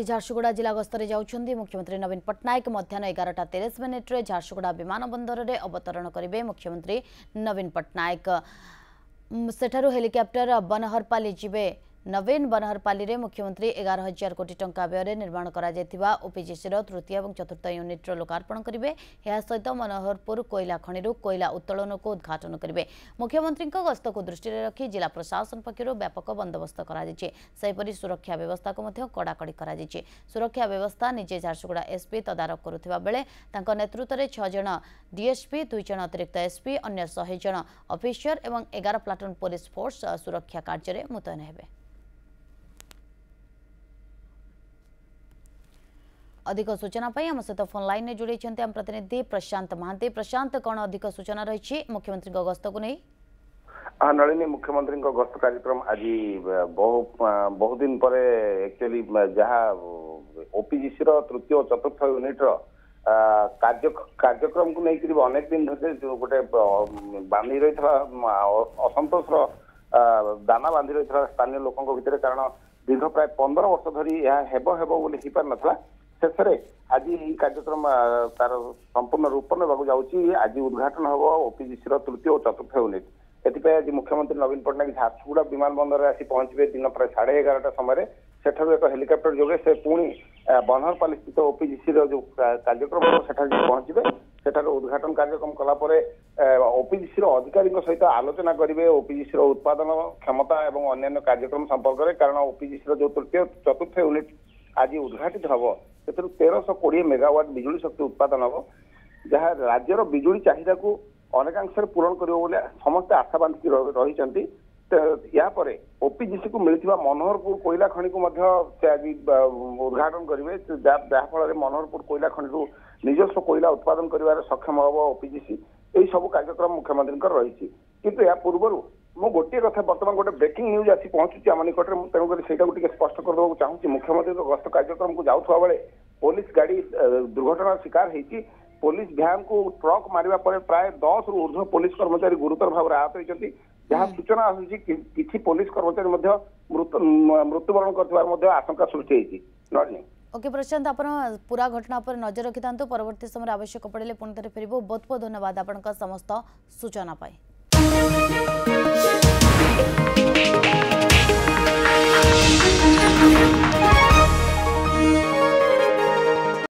झारसुगुड़ा जिला गस्तर जाउछन्ती मुख्यमंत्री नवीन पट्टनायक मध्याह्न 11:13 झारसुगुड़ा विमानबंदर में अवतरण करेंगे। मुख्यमंत्री नवीन पट्टनायक सेठारु हेलिकॉप्टर बनहरपाली जिबे। नवीन बनहरपाली रे मुख्यमंत्री 11,000 कोटी टंका व्यय निर्माण करा ओपीजीसी तृतीय और चतुर्थ यूनिट्र लोकार्पण करेंगे। यह सहित मनोहरपुर कोयला खनि कोयला उत्तोलन को उद्घाटन करेंगे। मुख्यमंत्री गस्त को दृष्टि रखी जिला प्रशासन पक्षर व्यापक बंदोबस्त कर सुरक्षा व्यवस्था को कड़ाकड़ी कर सुरक्षा व्यवस्था निजे झारसुगुड़ा एसपी तदारख करुवा बेले नेतृत्व में 6 जन डीएसपी 2 जन अतिरिक्त एसपी अन्य 100 जन ऑफिसर और 11 प्लाटून पुलिस फोर्स सुरक्षा कार्य में मुतयन हेबे। अधिक सूचना आम सहित फोन लाइन में जोड़ी आम प्रतिनिधि प्रशांत महांती। प्रशांत, कौन अधिक सूचना रही मुख्यमंत्री गस्त को नहीं? नलिनी, मुख्यमंत्री गस्त कार्यक्रम आज बहुत दिन पर एक्चुअली जहाँ ओपीजीसी तृतीय और चतुर्थ यूनिट्र कार्यक्रम को लेकर अनेक दिन धरे गोटे बांधि रही असंतोष दाना बांधि रही स्थानीय लोकों भितर, कारण दीर्घ प्राय 15 वर्ष धरी यह हो पार ना। शेष आज कार्यक्रम तार संपूर्ण रूप नेबाक जाऊँगी। आज उद्घाटन हम ओपीजीसी तृतीय और चतुर्थ यूनिट। एथपाई आज मुख्यमंत्री नवीन पट्टनायक झारसुगुड़ा विमानबंदर में आसी पहुंचे दिन प्राय 11:30 समय सेठारु एक हेलिकॉप्टर जोगे से पुणी बनहरपाली स्थित ओपीजीसी जो कार्यक्रम सेठारु पहुंचे। सेठारु उद्घाटन कार्यक्रम कलापर ओपीजीसी अधिकारी सहित आलोचना करेंगे ओपीजीसी उत्पादन क्षमता और अन्य कार्यक्रम संपर्क में, कारण ओपीजीसी जो तृतीय चतुर्थ यूनिट आज उद्घाटित हम से 1320 मेगावाट बिजुली शक्ति उत्पादन हम, जहाँ राज्यर बिजुली चाहिदा को अनेकांश पूरण कर समस्त आशा बांधिकी रही। यापर ओपीजीसी को मिलता मनोहरपुर कोयला खनि को आज उद्घाटन करेंगे, जहाँफल मनोहरपुर कोयला खनि निजस्व कोयला उत्पादन कर सक्षम हम ओपीजीसी। यही सब कार्यक्रम मुख्यमंत्री रही। किंतु या पूर्व मु गोटे कथा बर्तमान गोटे ब्रेकिंग न्यूज आसी पहुंचुची आम निकट में, तेणुकर से स्पष्ट करदेव चाहूँगी। मुख्यमंत्री गस्त कार्यक्रम को जाऊा बेले पुलिस गाड़ी दुर्घटना शिकार होती। पुलिस भ्यान को ट्रक मारिबा परे प्राय 10 रु ऊर्ध्व पुलिस कर्मचारी गुरुतर भाव आहत होती। जहाँ सूचना आसूची कि पुलिस कर्मचारी मृत्युवरण कर आशंका सृष्टि होती। ओके प्रशांत, आप पूरा घटना पर नजर रखि था। परवर्ती समय आवश्यक पड़े पुणी थे फेरबू। बहुत बहुत धन्यवाद आपन समस्त सूचना पाई।